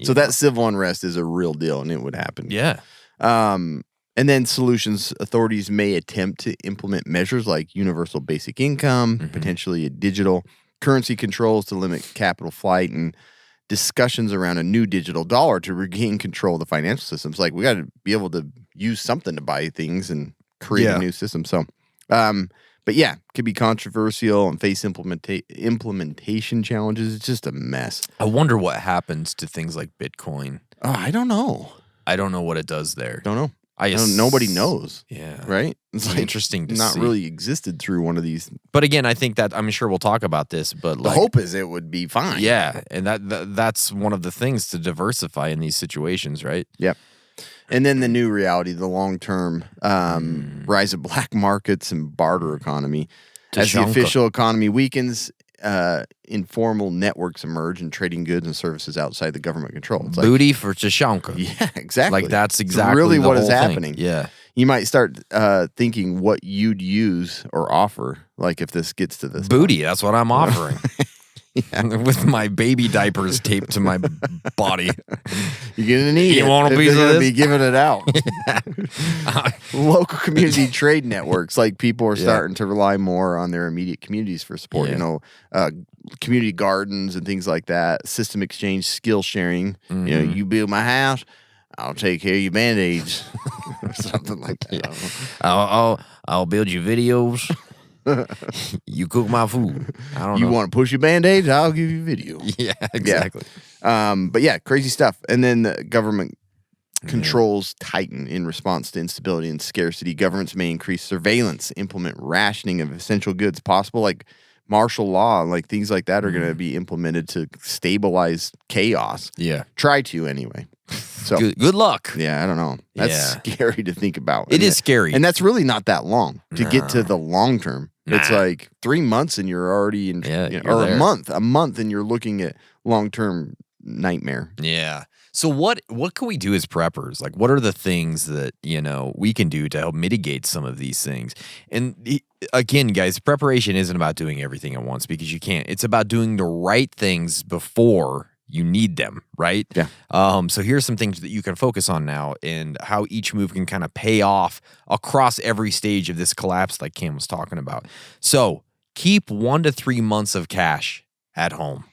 So that civil unrest is a real deal, and it would happen. Yeah. And then solutions. Authorities may attempt to implement measures like universal basic income, potentially a digital currency controls to limit capital flight, and discussions around a new digital dollar to regain control of the financial systems. Like, we got to be able to use something to buy things and create a new system. So, but yeah, could be controversial and face implementation challenges. It's just a mess. I wonder what happens to things like Bitcoin. Oh, I don't know. I don't know what it does there. Don't know. Nobody knows. Yeah. Right? It's like interesting to not see. really existed through one of these. But again, I think that, I'm sure we'll talk about this, but The hope is it would be fine. Yeah, and that's one of the things to diversify in these situations, right? Yep. And then the new reality, the long-term rise of black markets and barter economy. As the official economy weakens, informal networks emerge and trading goods and services outside the government control. It's like, Booty for Tashanka. yeah, exactly. Like, that's It's exactly really the what whole is thing. happening. Yeah. You might start thinking what you'd use or offer, like if this gets to this. Booty, that's what I'm offering. With my baby diapers taped to my body. You're gonna need You it. want a if piece they're of gonna this? be giving it out. Local community trade networks, like people are starting to rely more on their immediate communities for support. Yeah. Community gardens and things like that. System exchange, skill sharing. You build my house, I'll take care of your band-aids or something like that. I'll build you videos. You cook my food. I don't know. You want to push your band-aids? I'll give you video. Yeah, exactly. But yeah, crazy stuff. And then the government controls tighten in response to instability and scarcity. Governments may increase surveillance, implement rationing of essential goods. Possible, like martial law, like things like that are going to be implemented to stabilize chaos. Yeah. Try to, anyway. So Good luck. yeah, I don't know. That's scary to think about. It is scary. And that's really not that long to get to the long term. It's like 3 months and you're already in, or there. a month and you're looking at long term nightmare. Yeah. So what can we do as preppers? Like, what are the things that, we can do to help mitigate some of these things? And again, guys, preparation isn't about doing everything at once because you can't. It's about doing the right things before you need them, right? Yeah. So here's some things that you can focus on now and how each move can kind of pay off across every stage of this collapse like Cam was talking about. So keep 1 to 3 months of cash at home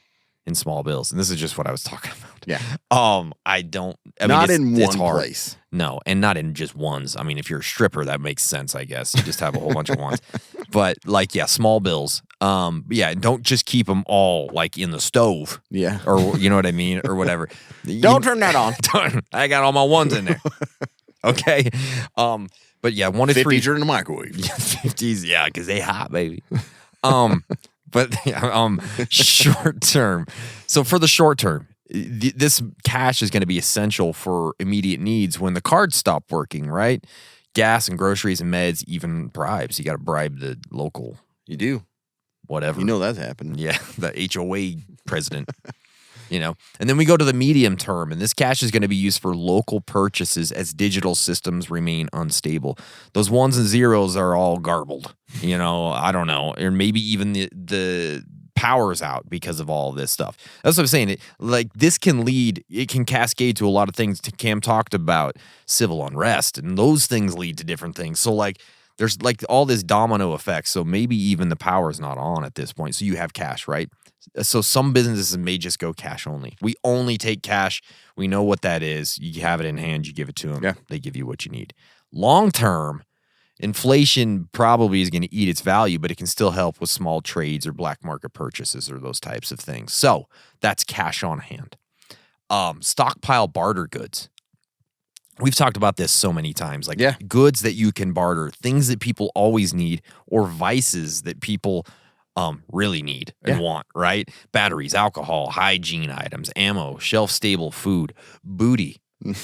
in small bills. And this is just what I was talking about. Yeah. Not in one place. No, and not in just ones. I mean, if you're a stripper, that makes sense, I guess. You just have a whole bunch of ones. But small bills. Don't just keep them all like in the stove. Yeah. Or you know what I mean? Or whatever. Don't turn that on. I got all my ones in there. Okay. But 1 to 3. 50s are in the microwave. 50s, yeah, because they hot, baby. But short term. So for the short term, this cash is going to be essential for immediate needs when the cards stop working, right? Gas and groceries and meds, even bribes. You got to bribe the local. You do. Whatever. You know that's happening. Yeah, the HOA president. And then we go to the medium term, and this cash is going to be used for local purchases as digital systems remain unstable. Those ones and zeros are all garbled. I don't know, or maybe even the power's out because of all this stuff. That's what I'm saying. This it can cascade to a lot of things. Cam talked about civil unrest, and those things lead to different things. So there's all this domino effect. So maybe even the power's not on at this point. So you have cash, right? So some businesses may just go cash only. We only take cash. We know what that is. You have it in hand. You give it to them. Yeah. They give you what you need. Long term, inflation probably is going to eat its value, but it can still help with small trades or black market purchases or those types of things. So that's cash on hand. Stockpile barter goods. We've talked about this so many times, goods that you can barter, things that people always need, or vices that people really need and want, right? Batteries, alcohol, hygiene items, ammo, shelf-stable food, booty.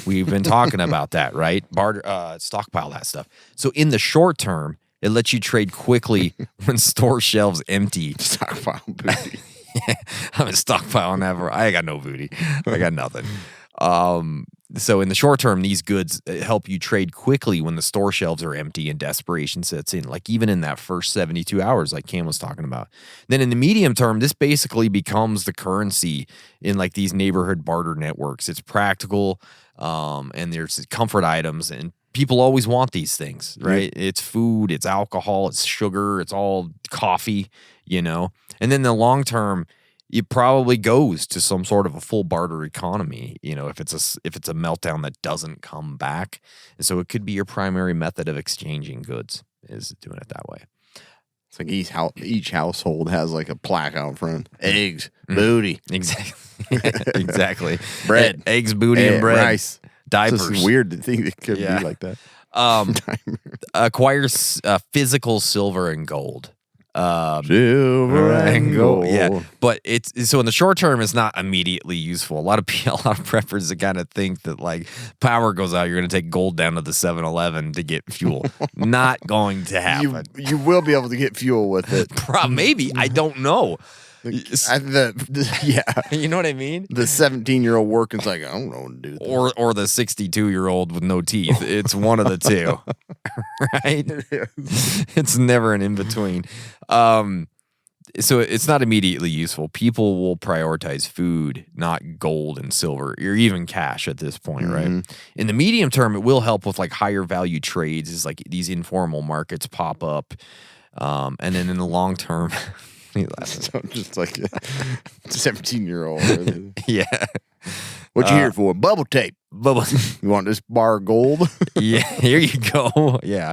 We've been talking about that, right? Barter, stockpile that stuff. So in the short term, it lets you trade quickly when store shelves empty. Stockpile booty. I'm a stockpile never. I got no booty. I got nothing. So in the short term, these goods help you trade quickly when the store shelves are empty and desperation sets in, like even in that first 72 hours, like Cam was talking about. Then in the medium term, this basically becomes the currency in these neighborhood barter networks. It's practical, and there's comfort items, and people always want these things, right? Yeah. It's food, it's alcohol, it's sugar, it's all coffee, And then the long term, it probably goes to some sort of a full barter economy, if it's a meltdown that doesn't come back. And so it could be your primary method of exchanging goods is doing it that way. It's like each household has a plaque out front. Eggs, booty. Exactly. Exactly. Bread. Eggs, booty, and bread. Rice. Diapers. It's weird to think it could be like that. Acquires physical silver and gold. Silver and gold. Yeah, but it's so in the short term, it's not immediately useful. A lot of preppers that kind of think that power goes out, you're going to take gold down to the 7-Eleven to get fuel. Not going to happen. You will be able to get fuel with it. Maybe. I don't know. Yeah. You know what I mean? The 17-year-old working's I don't know what to do with this. Or the 62-year-old with no teeth. It's one of the two. Right? It's never an in-between. So it's not immediately useful. People will prioritize food, not gold and silver, or even cash at this point, right? In the medium term, it will help with higher value trades as these informal markets pop up. And then in the long term... So just a 17-year-old. Yeah. What you here for? Bubble tape. You want this bar of gold? Yeah, here you go. Yeah.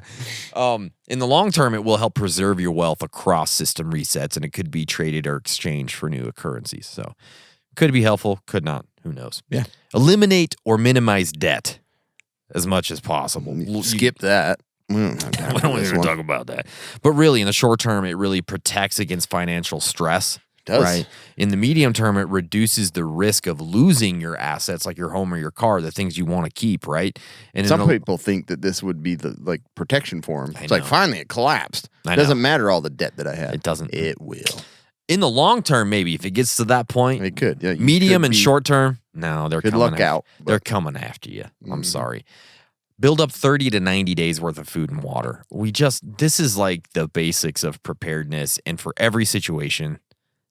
In the long term, it will help preserve your wealth across system resets, and it could be traded or exchanged for new currencies. So could be helpful, could not. Who knows? Yeah. Eliminate or minimize debt as much as possible. Skip that. We don't even talk about that. But really, in the short term, it really protects against financial stress. Does. Right. In the medium term, it reduces the risk of losing your assets like your home or your car, the things you want to keep, right? And Some people think that this would be the protection for them. It's like, know. finally, it collapsed. I Doesn't know. matter all the debt that I have. It doesn't. It will. In the long term, maybe if it gets to that point, It could. Yeah, you medium could and be- short term, no, they're Good coming luck after, out, They're but- coming after you. I'm Mhm. sorry. Build up 30 to 90 days worth of food and water. This is like the basics of preparedness. And for every situation,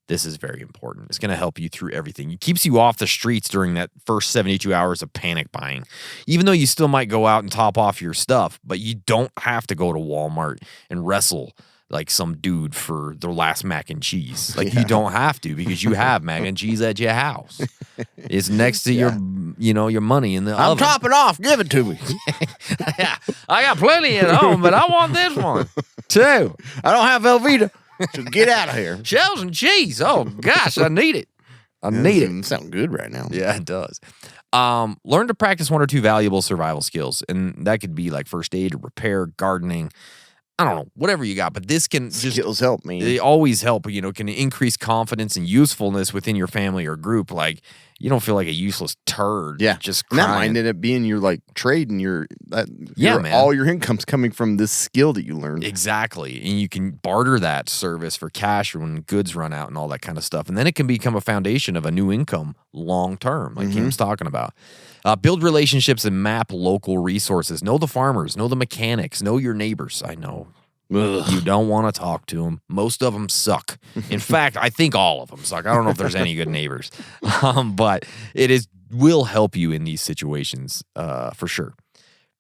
this is very important. It's going to help you through everything. It keeps you off the streets during that first 72 hours of panic buying. Even though you still might go out and top off your stuff, but you don't have to go to Walmart and wrestle like some dude for their last mac and cheese. Like you don't have to because you have mac and cheese at your house. It's next to your money in the I'm oven. topping off. Give it to me. Yeah, I got plenty at home, but I want this one too. I don't have Velveeta. So get out of here. Shells and cheese. Oh gosh, I need it. I need it. Sounds good right now. Yeah, it does. Learn to practice 1 or 2 valuable survival skills, and that could be like first aid, repair, gardening. I don't know, whatever you got, but this can just Skills help me. They always help, can increase confidence and usefulness within your family or group. Like, you don't feel like a useless turd. Yeah. Just And that crying. might end up being your trade and Yeah, man. all your income's coming from this skill that you learned. Exactly. And you can barter that service for cash when goods run out and all that kind of stuff. And then it can become a foundation of a new income long term, like Kim's talking about. Build relationships and map local resources. Know the farmers, know the mechanics, know your neighbors. I know. You don't want to talk to them. Most of them suck. In fact, I think all of them suck. I don't know if there's any good neighbors, but will help you in these situations for sure.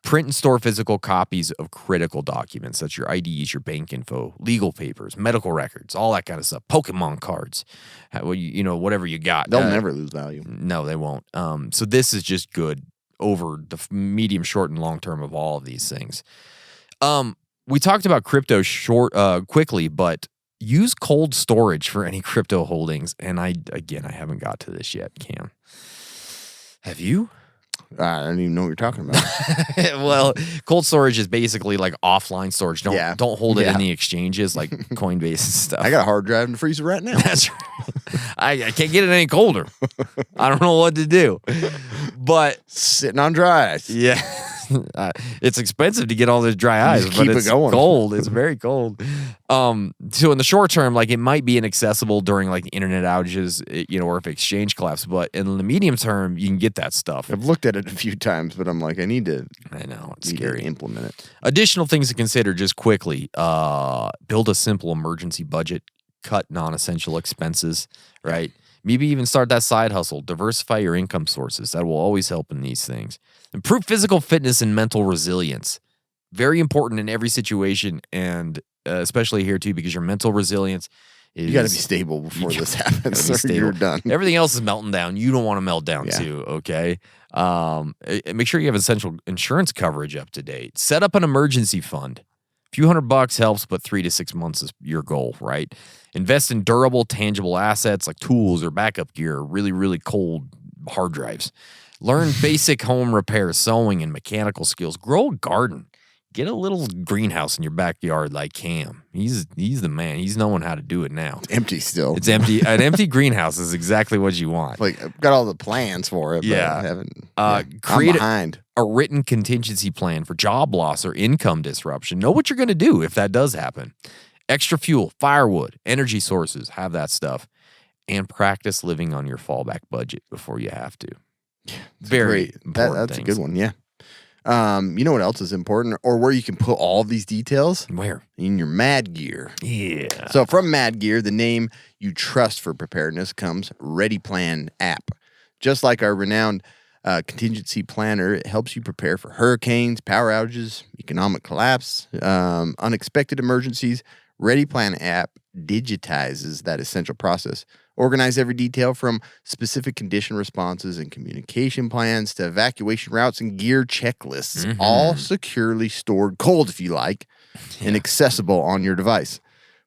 Print and store physical copies of critical documents. That's your IDs, your bank info, legal papers, medical records, all that kind of stuff. Pokemon cards, whatever you got. They'll never lose value. No, they won't. So this is just good over the medium, short, and long term of all of these things. We talked about crypto quickly, but use cold storage for any crypto holdings. And I haven't got to this yet, Cam. Have you? I don't even know what you're talking about. Well, cold storage is basically like offline storage. Don't hold it in the exchanges like Coinbase and stuff. I got a hard drive in the freezer right now. That's right. I can't get it any colder. I don't know what to do. But Sitting on dry ice. yeah, it's expensive to get all this dry ice, Just but keep it it's going. cold. It's very cold. So in the short term, like it might be inaccessible during like internet outages, or if exchange collapse. But in the medium term, you can get that stuff. I've looked at it a few times, but I'm like, I need to It's need scary. to implement it. Additional things to consider just quickly. Build a simple emergency budget, cut non-essential expenses, right? Maybe even start that side hustle. Diversify your income sources. That will always help in these things. Improve physical fitness and mental resilience. Very important in every situation, and especially here too, because your mental resilience is... You got to be stable before this happens, gotta be or stable. you're done. Everything else is melting down. You don't want to melt down too, okay? Make sure you have essential insurance coverage up to date. Set up an emergency fund. A few $100 helps, but 3 to 6 months is your goal, right? Invest in durable, tangible assets like tools or backup gear, or really, really cold hard drives. Learn basic home repair, sewing, and mechanical skills. Grow a garden. Get a little greenhouse in your backyard like Cam. He's the man. He's knowing how to do it now. It's empty still. It's empty. An empty greenhouse is exactly what you want. Like, I've got all the plans for it, but Yeah. I haven't. Create I'm behind. a written contingency plan for job loss or income disruption. Know what you're going to do if that does happen. Extra fuel, firewood, energy sources, have that stuff. And practice living on your fallback budget before you have to. Very Great. important That's things. a good one. Yeah. You know what else is important, or where you can put all of these details? Where? In your Mad Gear. Yeah. So from Mad Gear, the name you trust for preparedness comes Ready Plan app. Just like our renowned contingency planner, it helps you prepare for hurricanes, power outages, economic collapse, unexpected emergencies. Ready Plan app digitizes that essential process. Organize every detail from specific condition responses and communication plans to evacuation routes and gear checklists, all securely stored cold, if you like, and accessible on your device.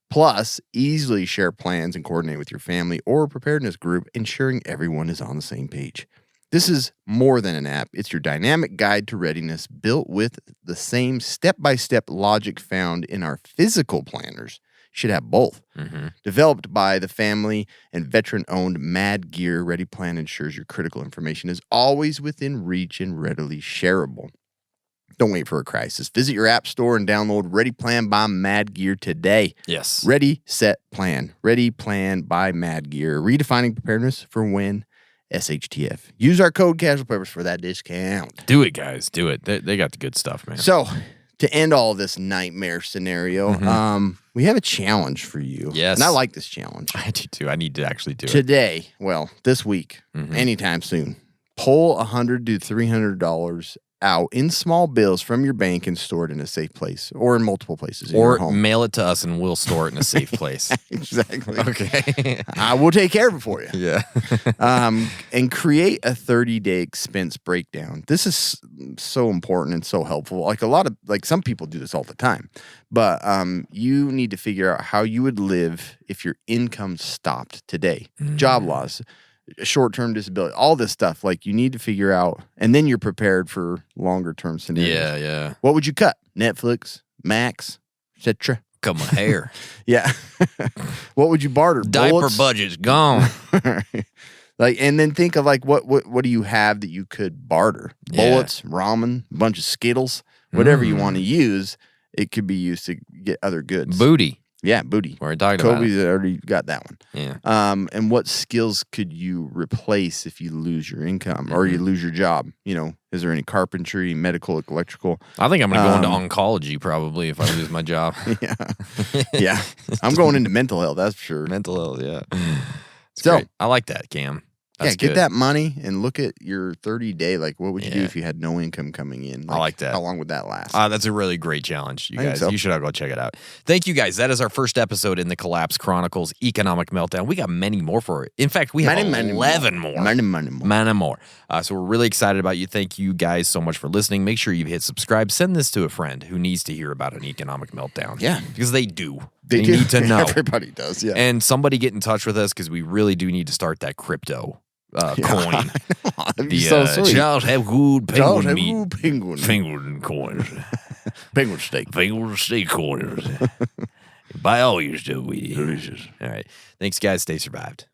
Plus, easily share plans and coordinate with your family or preparedness group, ensuring everyone is on the same page. This is more than an app. It's your dynamic guide to readiness, built with the same step-by-step logic found in our physical planners. should have both. Mm-hmm. Developed by the family and veteran-owned Mad Gear, Ready Plan ensures your critical information is always within reach and readily shareable. Don't wait for a crisis. Visit your app store and download Ready Plan by Mad Gear today. Yes. Ready, set, plan. Ready Plan by Mad Gear. Redefining preparedness for when SHTF. Use our code Casual Preppers for that discount. Do it, guys. Do it. They got the good stuff, man. So, to end all this nightmare scenario, we have a challenge for you. Yes. And I like this challenge. I do too. I need to actually do it. Today, well, this week, anytime soon, pull $100 to $300 out in small bills from your bank and store it in a safe place or in multiple places in your Or home. mail it to us and we'll store it in a safe place. Exactly. Okay. I will take care of it for you. Yeah. And create a 30-day expense breakdown. This is so important and so helpful. Like some people do this all the time, but you need to figure out how you would live if your income stopped today. Job loss, short-term disability, all this stuff. Like you need to figure out, and then you're prepared for longer-term scenarios. Yeah, yeah. What would you cut? Netflix, Max, etc. Cut my hair. Yeah. What would you barter? Diaper Bullets? budget's gone. And then think of what do you have that you could barter? Yeah. Bullets, ramen, a bunch of Skittles, whatever you want to use. It could be used to get other goods. Booty. Yeah, booty. We're talking about Kobe's it. already got that one. Yeah. And what skills could you replace if you lose your income or you lose your job? You know, is there any carpentry, medical, electrical? I think I'm going to go into oncology probably if I lose my job. Yeah. Yeah. I'm going into mental health, that's for sure. Mental health, yeah. It's So- great. I like that, Cam. That's Get good. that money and look at your 30-day. Like, what would you do Yeah. if you had no income coming in? I like that. How long would that last? That's a really great challenge, you I think guys. so. You should all go check it out. Thank you, guys. That is our first episode in the Collapse Chronicles Economic Meltdown. We got many more for it. In fact, we have 11 more. Many more. So we're really excited about you. Thank you guys so much for listening. Make sure you hit subscribe. Send this to a friend who needs to hear about an economic meltdown. Yeah. Because they do. They do. need to know. Everybody does, yeah. And somebody get in touch with us because we really do need to start that crypto coin. That'd be so sweet. Charles have good Charles, penguin meat. penguin. Penguin coins. Penguin steak. Penguin steak coins. Buy all your stuff. Delicious. All right. Thanks, guys. Stay survived.